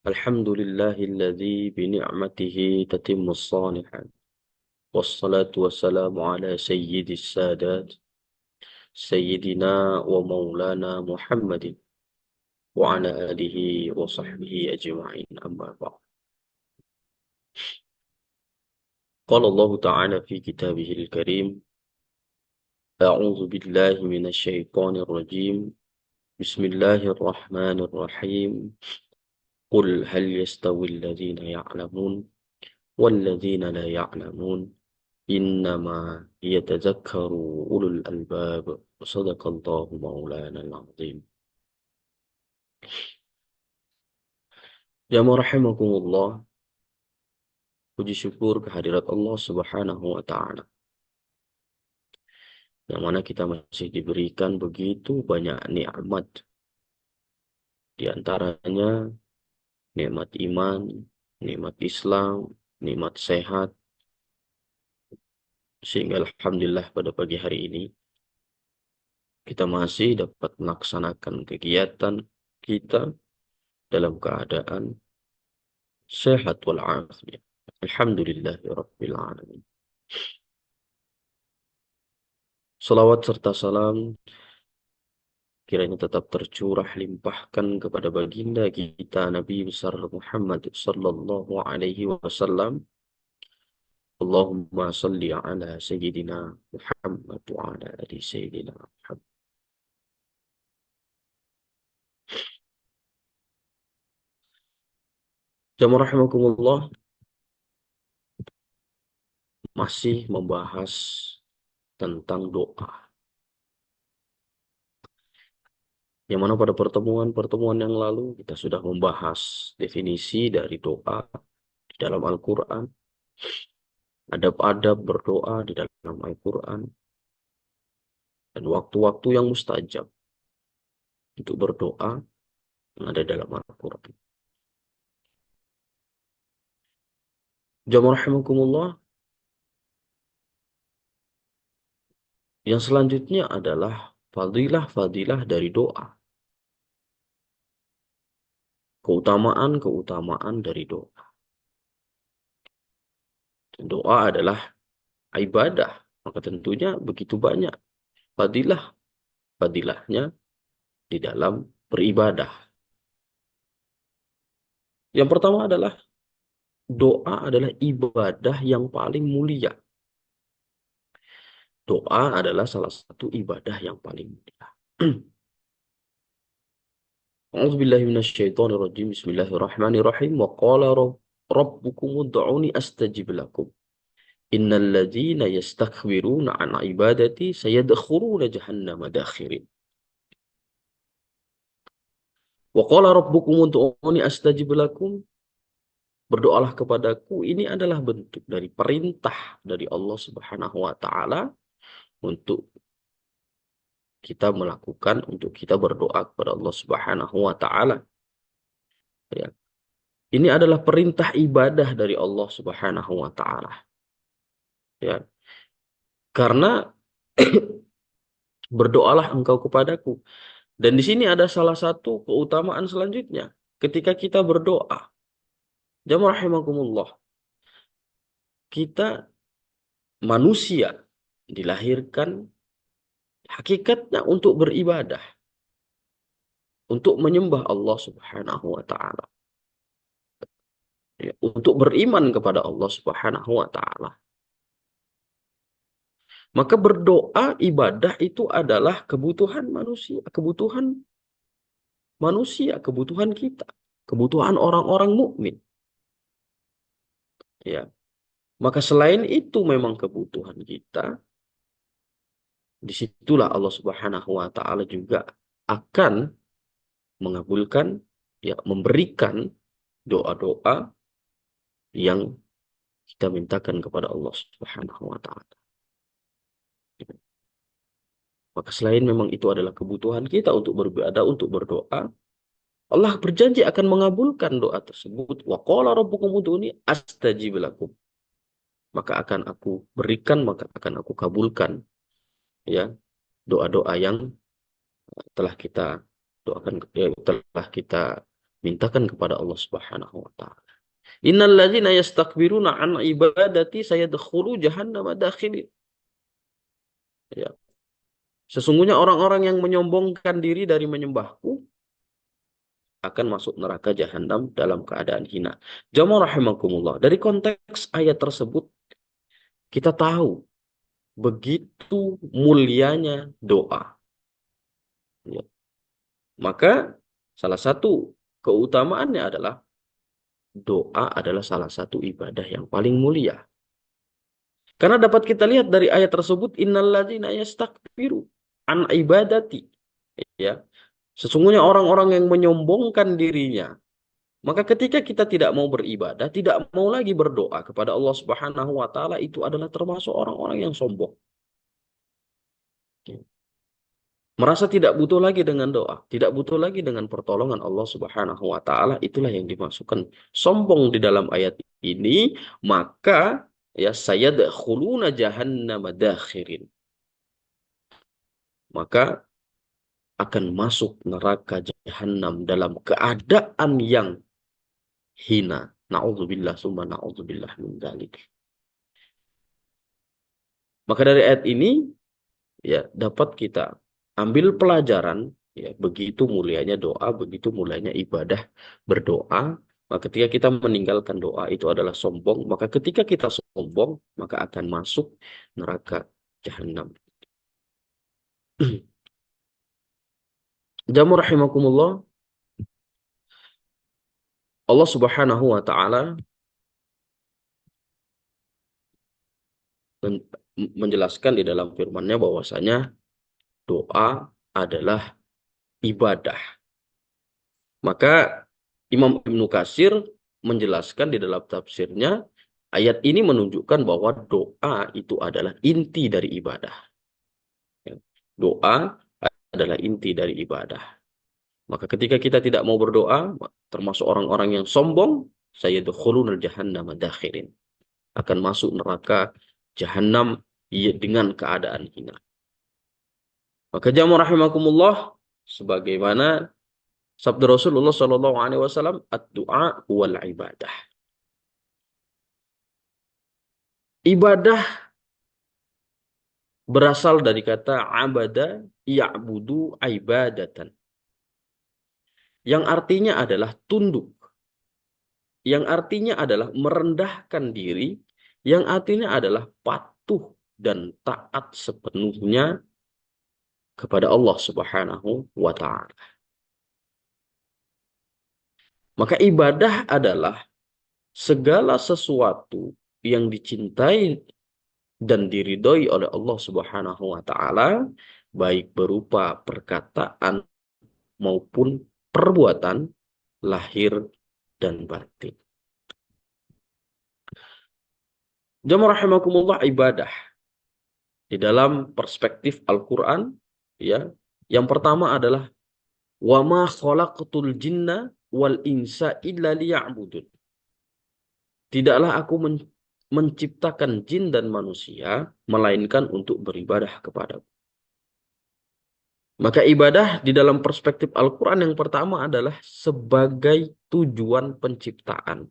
الحمد لله الذي بنعمته تتم الصالحات والصلاة والسلام على سيد السادات سيدنا ومولانا محمد وعلى آله وصحبه أجمعين أما بعد. قال الله تعالى في كتابه الكريم: أعوذ بالله من الشيطان الرجيم. بسم الله الرحمن الرحيم. قل هل يستوي الذين يعلمون والذين لا يعلمون إنما يتذكر أولو الألباب. وصدق الله مولانا العظيم. Jamaah rahimakumullah, puji syukur kehadirat Allah Subhanahu wa Ta'ala, yang mana kita masih diberikan begitu banyak nikmat, di antaranya nikmat iman, nikmat Islam, nikmat sehat, sehingga alhamdulillah pada pagi hari ini kita masih dapat melaksanakan kegiatan kita dalam keadaan sehat walafiat. Alhamdulillahirabbil alamin. Salawat serta salam kiranya tetap tercurah limpahkan kepada baginda kita Nabi besar Muhammad sallallahu alaihi wasallam. Allahumma salli ala sayyidina Muhammad wa ala ali sayyidina Muhammad. Jamaah rahimakumullah, masih membahas tentang doa. Yang mana pada pertemuan-pertemuan yang lalu kita sudah membahas definisi dari doa di dalam Al-Quran, adab-adab berdoa di dalam Al-Quran, dan waktu-waktu yang mustajab untuk berdoa yang ada dalam Al-Quran. Jamaah rahimakumullah, yang selanjutnya adalah fadilah-fadilah dari doa. Keutamaan-keutamaan dari doa. Dan doa adalah ibadah, maka tentunya begitu banyak fadilahnya di dalam beribadah. Yang pertama adalah doa adalah ibadah yang paling mulia. Doa adalah salah satu ibadah yang paling mulia. A'udzubillahi minasyaitonirrajim. Bismillahirrahmanirrahim. Wa qala rabbukum ud'uni astajib lakum. Innal ladzina yastakbiruna an ibadati sayadkhuluna jahannama dakhirin. Wa qala rabbukum ud'uni astajib lakum. Berdoalah kepadaku. Ini adalah bentuk dari perintah dari Allah Subhanahu wa Ta'ala untuk kita melakukan, untuk kita berdoa kepada Allah Subhanahu wa Ta'ala. Ya. Ini adalah perintah ibadah dari Allah Subhanahu wa Ta'ala. Ya. Karena berdoalah engkau kepadaku. Dan di sini ada salah satu keutamaan selanjutnya. Ketika kita berdoa, jamaah rahimakumullah, kita manusia dilahirkan hakikatnya untuk beribadah, untuk menyembah Allah Subhanahu wa Ta'ala, ya, untuk beriman kepada Allah Subhanahu wa Ta'ala. Maka berdoa ibadah itu adalah kebutuhan manusia, kebutuhan kita, kebutuhan orang-orang mukmin. Ya. Maka selain itu memang kebutuhan kita, disitulah Allah Subhanahu wa Ta'ala juga akan mengabulkan, ya, memberikan doa-doa yang kita mintakan kepada Allah Subhanahu wa Ta'ala. Maka selain memang itu adalah kebutuhan kita untuk beribadah, untuk berdoa, Allah berjanji akan mengabulkan doa tersebut. Wa qala rabbukum ud'uni astajib lakum. Maka akan aku berikan, maka akan aku kabulkan, ya, doa-doa yang telah kita doakan, ya, telah kita Mintakan kepada Allah Subhanahu wa taala. Innal ladzina yastakbiruna an ibadati sayadkhulu jahannama dakhirin. Ya. Sesungguhnya orang-orang yang menyombongkan diri dari menyembahku akan masuk neraka jahanam dalam keadaan hina. Jamaah rahimakumullah. Dari konteks ayat tersebut kita tahu begitu mulianya doa. Ya. Maka salah satu keutamaannya adalah doa adalah salah satu ibadah yang paling mulia. Karena dapat kita lihat dari ayat tersebut innalladzina yastakbiru an ibadati. Ya. Sesungguhnya orang-orang yang menyombongkan dirinya. Maka ketika kita tidak mau beribadah, tidak mau lagi berdoa kepada Allah Subhanahu wa taala, itu adalah termasuk orang-orang yang sombong. Merasa tidak butuh lagi dengan doa, tidak butuh lagi dengan pertolongan Allah Subhanahu wa taala, itulah yang dimasukkan sombong di dalam ayat ini, maka ya sayadkhuluna jahannama dakhirin. Maka akan masuk neraka jahanam dalam keadaan yang hina. Na'udzubillah summa na'udzubillah min dzalik. Maka dari ayat ini ya dapat kita ambil pelajaran ya begitu mulianya doa, begitu mulianya ibadah berdoa. Maka ketika kita meninggalkan doa itu adalah sombong, maka ketika kita sombong maka akan masuk neraka jahanam. Jamu rahimakumullah, Allah Subhanahu wa taala men- menjelaskan di dalam firman-Nya bahwasanya doa adalah ibadah. Maka Imam Ibnu Katsir menjelaskan di dalam tafsirnya, ayat ini menunjukkan bahwa doa itu adalah inti dari ibadah. Ya. Doa adalah inti dari ibadah. Maka ketika kita tidak mau berdoa, termasuk orang-orang yang sombong, sayadkhulunal jahannama dakhirin. Akan masuk neraka jahanam dengan keadaan hina. Maka jamaah rahimakumullah, sebagaimana sabda Rasulullah Shallallahu Alaihi Wasallam, ad-du'a wal ibadah. Ibadah berasal dari kata abada ya'budu ibadatan. Yang artinya adalah tunduk. Yang artinya adalah merendahkan diri. Yang artinya adalah patuh dan taat sepenuhnya kepada Allah Subhanahu wa taala. Maka ibadah adalah segala sesuatu yang dicintai dan diridhoi oleh Allah Subhanahu wa taala, baik berupa perkataan maupun perbuatan lahir dan batin. Jamaah rahimakumullah, ibadah di dalam perspektif Al-Qur'an ya, yang pertama adalah wa ma khalaqtul jinna wal insa illa liya'budun. Tidaklah aku menciptakan jin dan manusia melainkan untuk beribadah kepadaku. Maka ibadah di dalam perspektif Al-Quran yang pertama adalah sebagai tujuan penciptaan.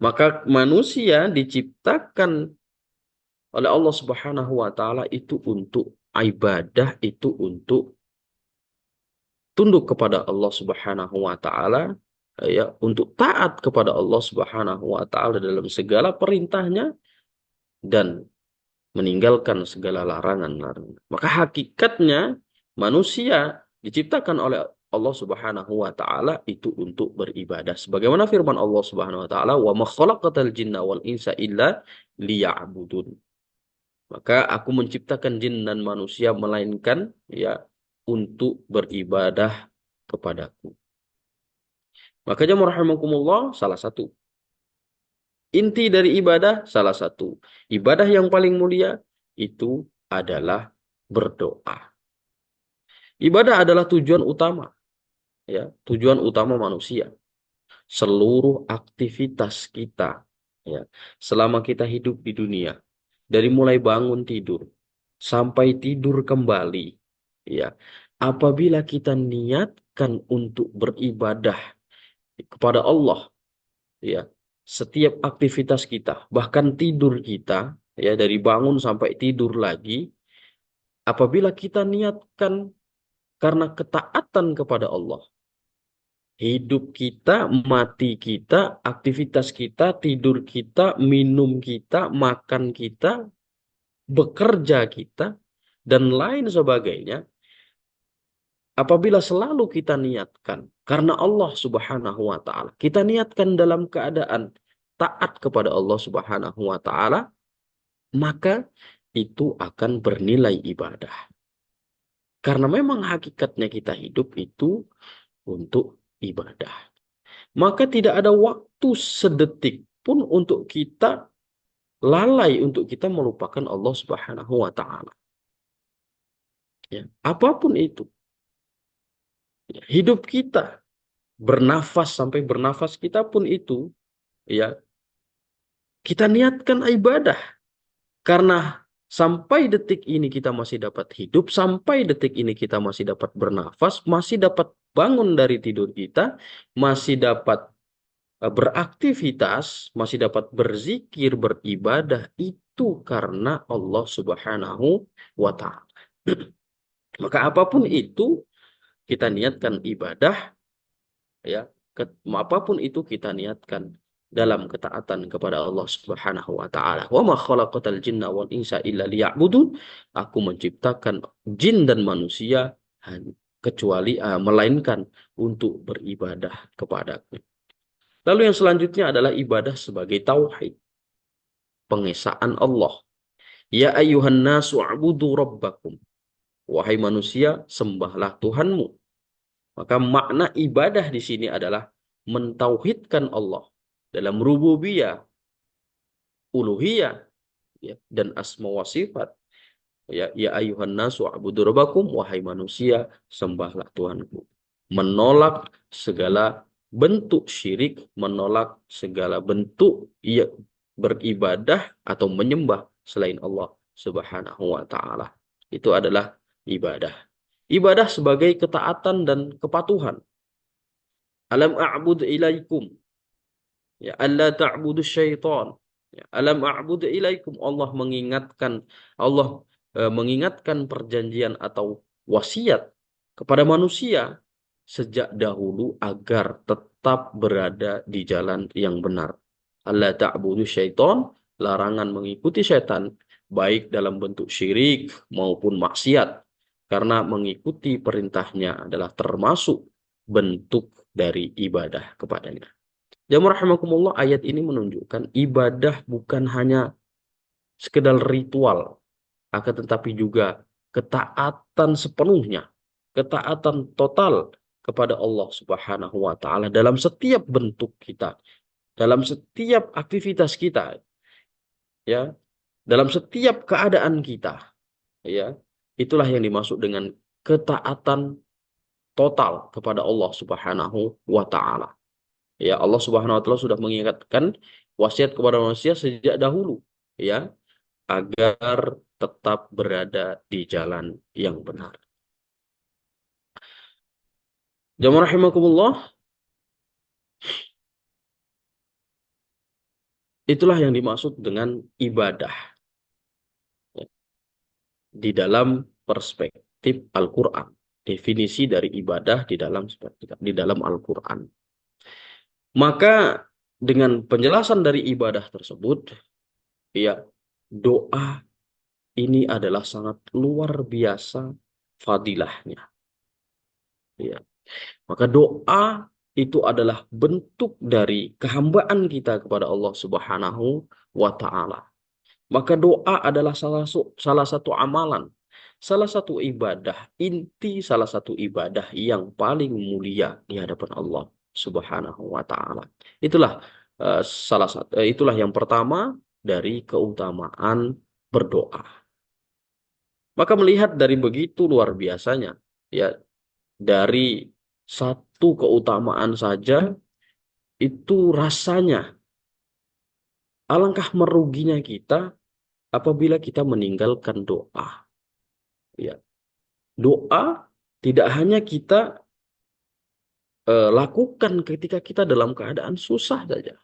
Maka manusia diciptakan oleh Allah Subhanahu wa taala itu untuk ibadah, itu untuk tunduk kepada Allah Subhanahu wa taala, ya, untuk taat kepada Allah Subhanahu wa taala dalam segala perintahnya dan meninggalkan segala larangan-larangan. Maka hakikatnya manusia diciptakan oleh Allah Subhanahu wa taala itu untuk beribadah. Sebagaimana firman Allah Subhanahu wa taala, "Wa ma khalaqatal jinna wal insa illa liya'budun." Maka aku menciptakan jin dan manusia melainkan ya untuk beribadah kepadaku. Makanya rahimakumullah, salah satu inti dari ibadah, salah satu ibadah yang paling mulia itu adalah berdoa. Ibadah adalah tujuan utama, ya, tujuan utama manusia. Seluruh aktivitas kita, ya, selama kita hidup di dunia, dari mulai bangun tidur sampai tidur kembali, ya, apabila kita niatkan untuk beribadah kepada Allah, ya, setiap aktivitas kita, bahkan tidur kita, ya, dari bangun sampai tidur lagi, apabila kita niatkan karena ketaatan kepada Allah, hidup kita, mati kita, aktivitas kita, tidur kita, minum kita, makan kita, bekerja kita, dan lain sebagainya, apabila selalu kita niatkan karena Allah Subhanahu wa taala, kita niatkan dalam keadaan taat kepada Allah Subhanahu wa taala, maka itu akan bernilai ibadah. Karena memang hakikatnya kita hidup itu untuk ibadah. Maka tidak ada waktu sedetik pun untuk kita lalai, untuk kita melupakan Allah Subhanahu wa taala. Ya, apapun itu, ya, hidup kita, bernafas sampai bernafas kita pun itu, ya, kita niatkan ibadah. Karena sampai detik ini kita masih dapat hidup, sampai detik ini kita masih dapat bernafas, masih dapat bangun dari tidur kita, masih dapat beraktivitas, masih dapat berzikir, beribadah, itu karena Allah Subhanahu wa taala. Maka apapun itu kita niatkan ibadah, ya, apapun itu kita niatkan dalam ketaatan kepada Allah Subhanahu wa taala. Wa ma khalaqatal jinna wal insa illa liya'budun. Aku menciptakan jin dan manusia kecuali melainkan untuk beribadah kepadaku. Lalu yang selanjutnya adalah ibadah sebagai tauhid, pengesaan Allah. Ya ayyuhan nasu a'budu rabbakum. Wahai manusia, sembahlah Tuhanmu. Maka makna ibadah di sini adalah mentauhidkan Allah dalam rububiyah, uluhiyah, ya, dan asma wa sifat. Ya ayuhan nasu a'budu rabbakum, wahai manusia, sembahlah Tuhanku. Menolak segala bentuk syirik, menolak segala bentuk beribadah atau menyembah selain Allah Subhanahu wa taala. Itu adalah ibadah. Ibadah sebagai ketaatan dan kepatuhan. Alam a'bud ilaikum. Ya, alla ta'budu syaitan. Ya, alam a'budu ilaikum. Allah mengingatkan perjanjian atau wasiat kepada manusia sejak dahulu agar tetap berada di jalan yang benar. Alla ta'budu syaitan, larangan mengikuti syaitan, baik dalam bentuk syirik maupun maksiat. Karena mengikuti perintahnya adalah termasuk bentuk dari ibadah kepadanya. Jamaah rahimakumullah, ayat ini menunjukkan ibadah bukan hanya sekedar ritual, akan tetapi juga ketaatan sepenuhnya, ketaatan total kepada Allah Subhanahu wa taala dalam setiap bentuk kita, dalam setiap aktivitas kita, ya, dalam setiap keadaan kita, ya. Itulah yang dimaksud dengan ketaatan total kepada Allah Subhanahu wa taala. Ya, Allah Subhanahu wa taala sudah mengingatkan wasiat kepada manusia sejak dahulu, ya, agar tetap berada di jalan yang benar. Jamaah rahimakumullah, itulah yang dimaksud dengan ibadah, ya, di dalam perspektif Al-Qur'an. Definisi dari ibadah di dalam Al-Qur'an. Maka dengan penjelasan dari ibadah tersebut, ya, doa ini adalah sangat luar biasa fadilahnya. Ya. Maka doa itu adalah bentuk dari kehambaan kita kepada Allah Subhanahu wa taala. Maka doa adalah salah satu amalan, salah satu ibadah, inti salah satu ibadah yang paling mulia di hadapan Allah Subhanahu wa taala. Itulah itulah yang pertama dari keutamaan berdoa. Maka melihat dari begitu luar biasanya, ya, dari satu keutamaan saja itu rasanya alangkah meruginya kita apabila kita meninggalkan doa. Ya, doa tidak hanya kita lakukan ketika kita dalam keadaan susah saja.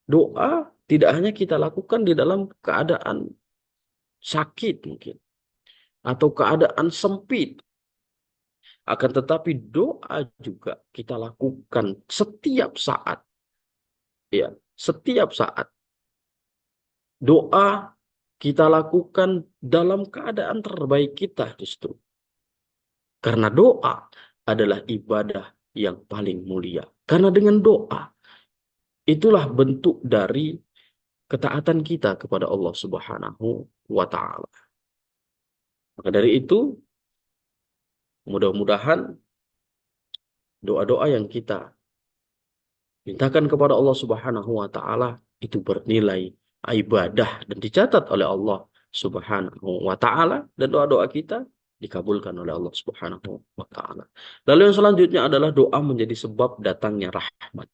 Doa tidak hanya kita lakukan di dalam keadaan sakit mungkin, atau keadaan sempit. Akan tetapi doa juga kita lakukan setiap saat. Ya, setiap saat. Doa kita lakukan dalam keadaan terbaik kita justru. Karena doa adalah ibadah yang paling mulia. Karena dengan doa, itulah bentuk dari ketaatan kita kepada Allah Subhanahu wa Ta'ala. Maka dari itu, mudah-mudahan doa-doa yang kita mintakan kepada Allah Subhanahu wa Ta'ala itu bernilai ibadah dan dicatat oleh Allah Subhanahu wa Ta'ala, dan doa-doa kita dikabulkan oleh Allah Subhanahu wa Ta'ala. Lalu yang selanjutnya adalah doa menjadi sebab datangnya rahmat.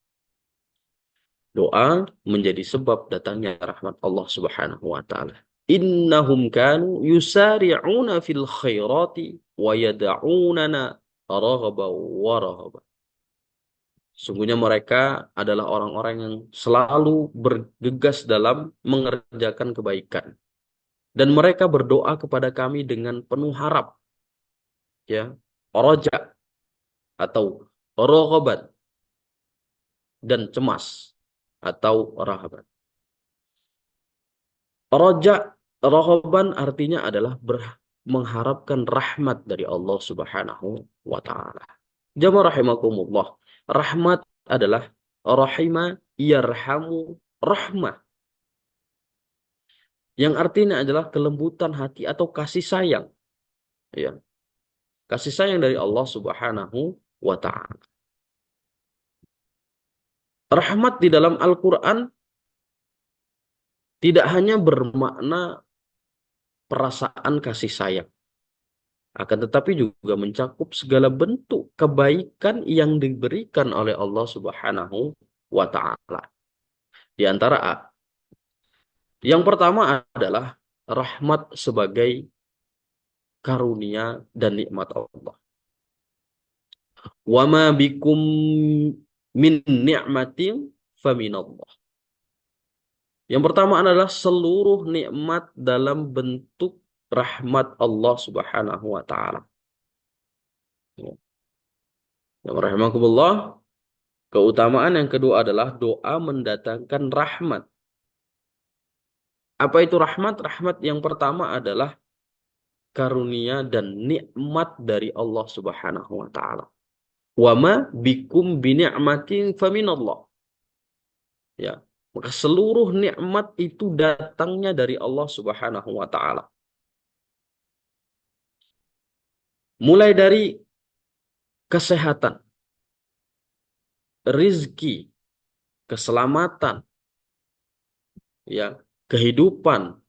Doa menjadi sebab datangnya rahmat Allah Subhanahu wa Ta'ala. Innahum kanu yusari'una fil khairati wa yad'unana raghaba wa rahaba. Sungguhnya mereka adalah orang-orang yang selalu bergegas dalam mengerjakan kebaikan. Dan mereka berdoa kepada kami dengan penuh harap. Ya, roja atau rohobat, dan cemas atau rahabat. Roja, rohoban artinya adalah mengharapkan rahmat dari Allah Subhanahu wa Ta'ala. Jamaah rahimakumullah. Rahmat adalah rahima yarhamu rahmah, yang artinya adalah kelembutan hati atau kasih sayang. Ya. Kasih sayang dari Allah Subhanahu wa Ta'ala. Rahmat di dalam Al-Quran tidak hanya bermakna perasaan kasih sayang, akan tetapi juga mencakup segala bentuk kebaikan yang diberikan oleh Allah Subhanahu wa Ta'ala. Di antara yang pertama adalah rahmat sebagai karunia dan nikmat Allah. Wa ma bikum min ni'matin faminallah. Yang pertama adalah seluruh nikmat dalam bentuk rahmat Allah Subhanahu wa Ta'ala. Yang rahimakumullah, keutamaan yang kedua adalah doa mendatangkan rahmat. Apa itu rahmat? Rahmat yang pertama adalah karunia dan nikmat dari Allah Subhanahu wa Ta'ala. Wa ma bikum bi ni'matin faminallah. Ya, maka seluruh nikmat itu datangnya dari Allah Subhanahu wa Ta'ala. Mulai dari kesehatan, rizki, keselamatan, ya, kehidupan,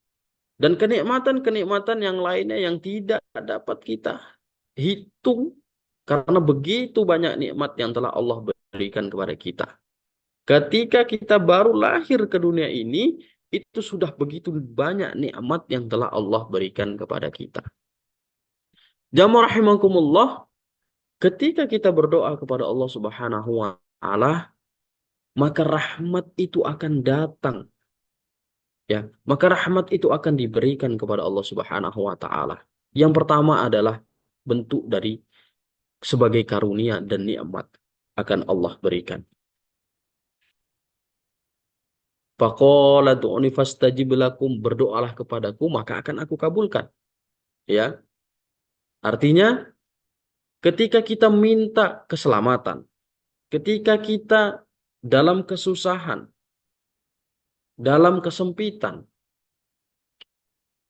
dan kenikmatan-kenikmatan yang lainnya yang tidak dapat kita hitung, karena begitu banyak nikmat yang telah Allah berikan kepada kita. Ketika kita baru lahir ke dunia ini, itu sudah begitu banyak nikmat yang telah Allah berikan kepada kita. Jamaah rahimakumullah, ketika kita berdoa kepada Allah Subhanahu wa Ta'ala, maka rahmat itu akan datang. Ya, maka rahmat itu akan diberikan kepada Allah Subhanahu wa Ta'ala. Yang pertama adalah bentuk dari sebagai karunia dan nikmat akan Allah berikan. Faqala du'uni fastajib lakum, berdoalah kepadaku maka akan aku kabulkan. Ya. Artinya ketika kita minta keselamatan, ketika kita dalam kesusahan, dalam kesempitan,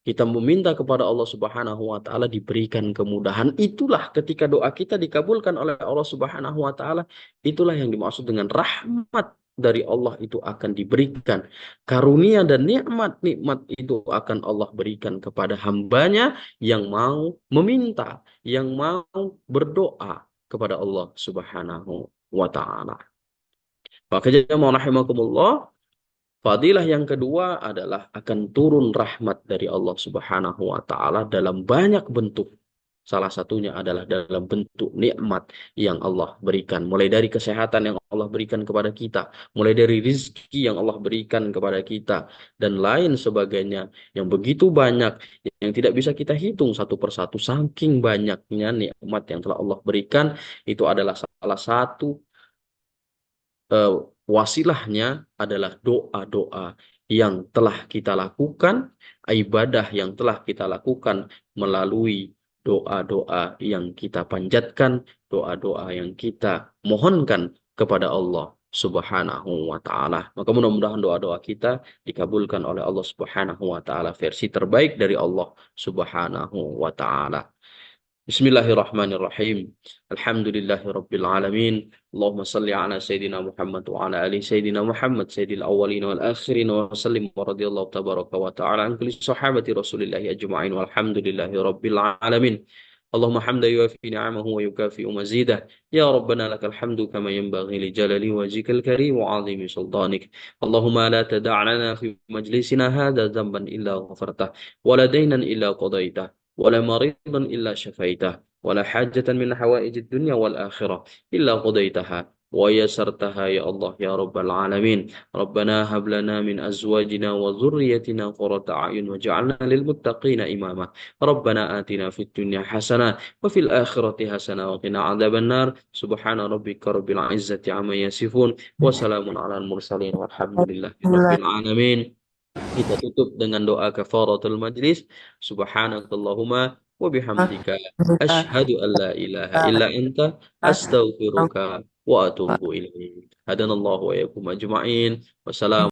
kita meminta kepada Allah Subhanahu wa Ta'ala diberikan kemudahan, itulah ketika doa kita dikabulkan oleh Allah Subhanahu wa Ta'ala, itulah yang dimaksud dengan rahmat dari Allah itu akan diberikan. Karunia dan nikmat-nikmat itu akan Allah berikan kepada hambanya yang mau meminta, yang mau berdoa kepada Allah Subhanahu wa Ta'ala. Maka jemaah rahimakumullah, fadilah yang kedua adalah akan turun rahmat dari Allah Subhanahu wa Ta'ala dalam banyak bentuk Salah satunya adalah dalam bentuk nikmat yang Allah berikan. Mulai dari kesehatan yang Allah berikan kepada kita, mulai dari rizki yang Allah berikan kepada kita, dan lain sebagainya yang begitu banyak yang tidak bisa kita hitung satu persatu. Saking banyaknya nikmat yang telah Allah berikan, itu adalah salah satu eh, wasilahnya adalah doa-doa yang telah kita lakukan, ibadah yang telah kita lakukan melalui doa-doa yang kita panjatkan, doa-doa yang kita mohonkan kepada Allah Subhanahu wa taala. Maka mudah-mudahan doa-doa kita dikabulkan oleh Allah Subhanahu wa taala, versi terbaik dari Allah Subhanahu wa taala. Bismillahirrahmanirrahim. Alhamdulillahirabbil alamin. Allahumma salli ala sayyidina Muhammad wa ala ali sayyidina Muhammad sayyidil awwalin wal akhirin wa sallim wa radiyallahu tabaraka wa ta'ala an kulli sahabati Rasulillahi ajma'in walhamdulillahirabbil alamin. Allahumma hamda yuafi ni'amahu wa yukafi'u mazidah. Ya Rabbana lakal hamdu kama yanbaghi li jalali wajhikal karim wa 'azimi sultanik. Allahumma la tada' lana fi majlisina hadha dhanban illa ghafartah wa la daynan illa qadaitah. ولا مريضا إلا شفيته ولا حاجة من حوائج الدنيا والآخرة إلا قضيتها ويسرتها يا الله يا رب العالمين. ربنا هب لنا من أزواجنا وذريتنا قرة أعين وجعلنا للمتقين إماما. ربنا آتنا في الدنيا حسنة وفي الآخرة حسنة وقنا عذاب النار. سبحان ربك رب العزة عما يصفون وسلام على المرسلين والحمد لله رب العالمين. Kita tutup dengan doa kafaratul majlis. Subhanakallahumma wa bihamdika asyhadu an la ilaha illa anta astaghfiruka wa atubu ilaik. Hadanallahu wa iyyakum ajma'in. Wassalamu